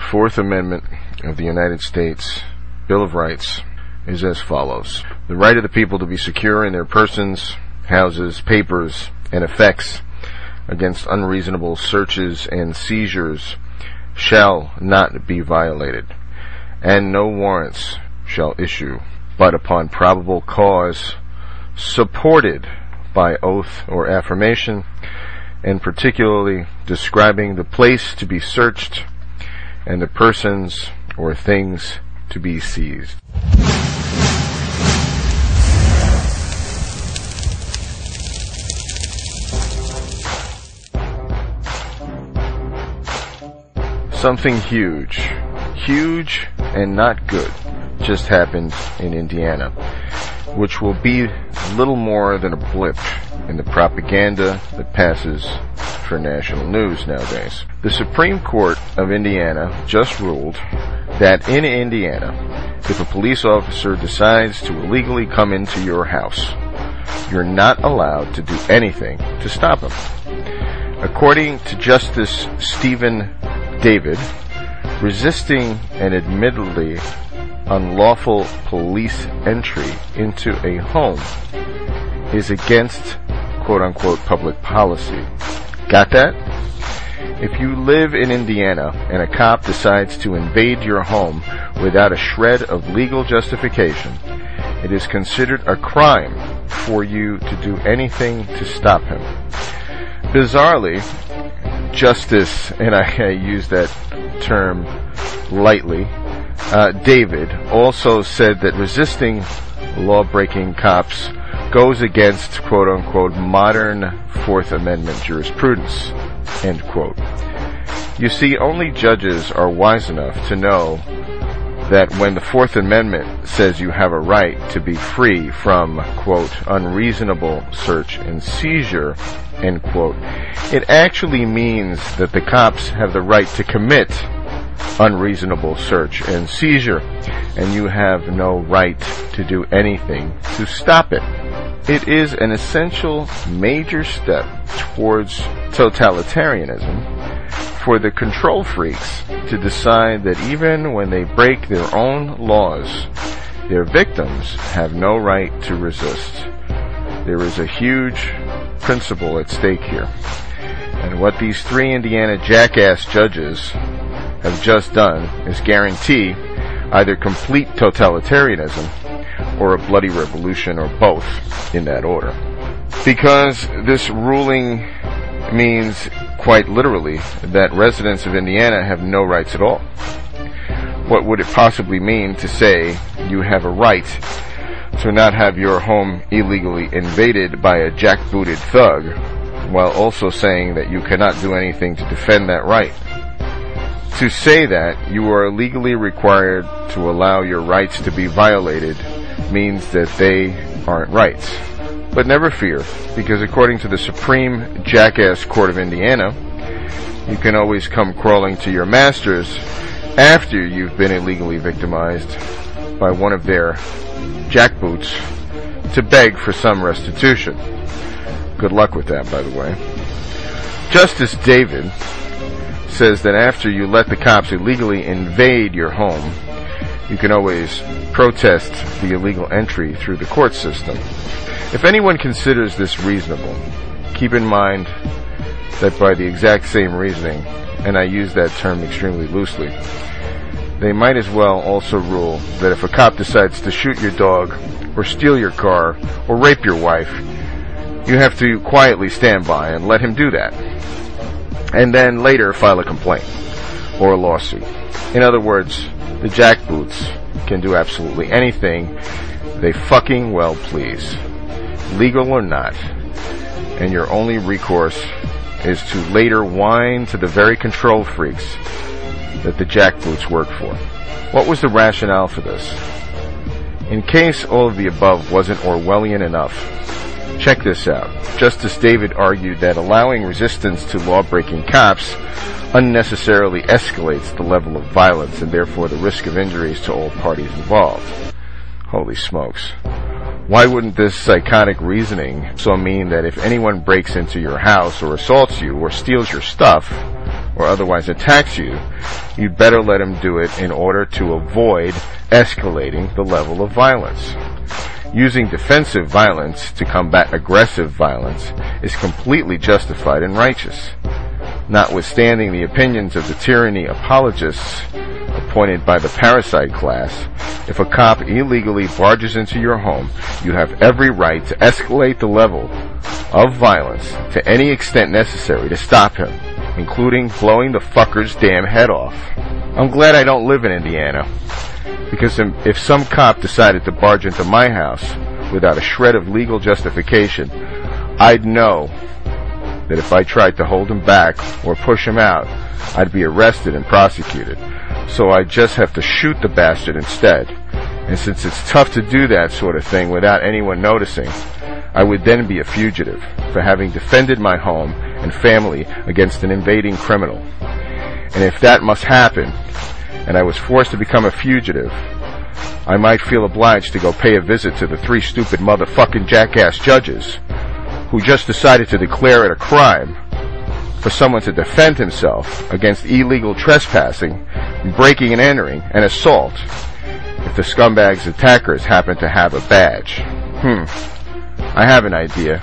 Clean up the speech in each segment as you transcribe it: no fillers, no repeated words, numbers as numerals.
The Fourth Amendment of the United States Bill of Rights is as follows. The right of the people to be secure in their persons, houses, papers, and effects against unreasonable searches and seizures shall not be violated, and no warrants shall issue but upon probable cause supported by oath or affirmation, and particularly describing the place to be searched and the persons or things to be seized. Something huge and not good just happened in Indiana, which will be little more than a blip in the propaganda that passes for national news nowadays. The Supreme Court of Indiana just ruled that in Indiana, if a police officer decides to illegally come into your house, you're not allowed to do anything to stop him. According to Justice Stephen David, resisting an admittedly unlawful police entry into a home is against quote-unquote public policy. Got that? If you live in Indiana and a cop decides to invade your home without a shred of legal justification, it is considered a crime for you to do anything to stop him. Bizarrely, Justice, and I use that term lightly, David also said that resisting law-breaking cops goes against quote-unquote modern Fourth Amendment jurisprudence, end quote. You see, only judges are wise enough to know that when the Fourth Amendment says you have a right to be free from, quote, unreasonable search and seizure, end quote, it actually means that the cops have the right to commit unreasonable search and seizure, and you have no right to do anything to stop it. It is an essential major step towards totalitarianism for the control freaks to decide that even when they break their own laws, their victims have no right to resist. There is a huge principle at stake here. And what these three Indiana jackass judges have just done is guarantee either complete totalitarianism or a bloody revolution, or both, in that order. Because this ruling means, quite literally, that residents of Indiana have no rights at all. What would it possibly mean to say you have a right to not have your home illegally invaded by a jackbooted thug, while also saying that you cannot do anything to defend that right? To say that you are legally required to allow your rights to be violated means that they aren't rights. But never fear, because according to the Supreme Jackass Court of Indiana, you can always come crawling to your masters after you've been illegally victimized by one of their jackboots to beg for some restitution. Good luck with that, by the way. Justice David says that after you let the cops illegally invade your home, you can always protest the illegal entry through the court system. If anyone considers this reasonable, keep in mind that by the exact same reasoning, and I use that term extremely loosely, they might as well also rule that if a cop decides to shoot your dog, or steal your car, or rape your wife, you have to quietly stand by and let him do that, and then later file a complaint or a lawsuit. In other words, the jackboots can do absolutely anything they fucking well please, legal or not, and your only recourse is to later whine to the very control freaks that the jackboots work for. What was the rationale for this? In case all of the above wasn't Orwellian enough, check this out. Justice David argued that allowing resistance to law-breaking cops unnecessarily escalates the level of violence and therefore the risk of injuries to all parties involved. Holy smokes. Why wouldn't this psychotic reasoning so mean that if anyone breaks into your house or assaults you or steals your stuff or otherwise attacks you, you'd better let him do it in order to avoid escalating the level of violence. Using defensive violence to combat aggressive violence is completely justified and righteous. Notwithstanding the opinions of the tyranny apologists appointed by the parasite class, if a cop illegally barges into your home, you have every right to escalate the level of violence to any extent necessary to stop him, including blowing the fucker's damn head off. I'm glad I don't live in Indiana, because if some cop decided to barge into my house without a shred of legal justification, I'd know that if I tried to hold him back or push him out, I'd be arrested and prosecuted. So I just have to shoot the bastard instead. And since it's tough to do that sort of thing without anyone noticing, I would then be a fugitive for having defended my home and family against an invading criminal. And if that must happen, and I was forced to become a fugitive, I might feel obliged to go pay a visit to the 3 stupid motherfucking jackass judges who just decided to declare it a crime for someone to defend himself against illegal trespassing, breaking and entering, and assault if the scumbag's attackers happen to have a badge. I have an idea.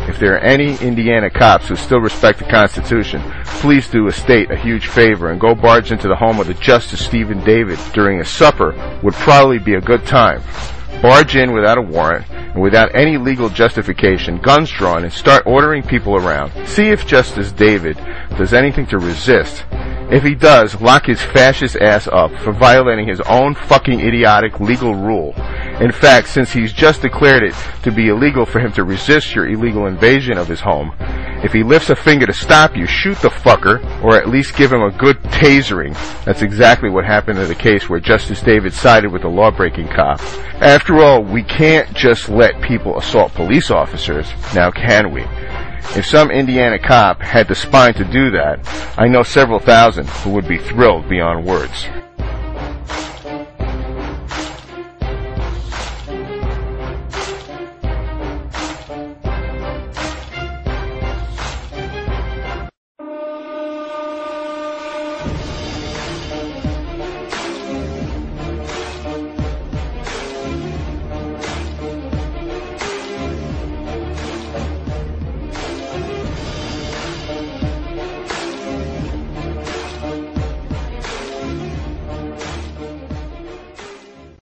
If there are any Indiana cops who still respect the Constitution, please do a state a huge favor and go barge into the home of the Justice Stephen David during a supper. Would probably be a good time. Barge in without a warrant and without any legal justification, guns drawn, and start ordering people around. See if Justice David does anything to resist. If he does, lock his fascist ass up for violating his own fucking idiotic legal rule. In fact, since he's just declared it to be illegal for him to resist your illegal invasion of his home, if he lifts a finger to stop you, shoot the fucker, or at least give him a good tasering. That's exactly what happened in the case where Justice David sided with the law-breaking cop. After all, we can't just let people assault police officers, now can we? If some Indiana cop had the spine to do that, I know several thousand who would be thrilled beyond words.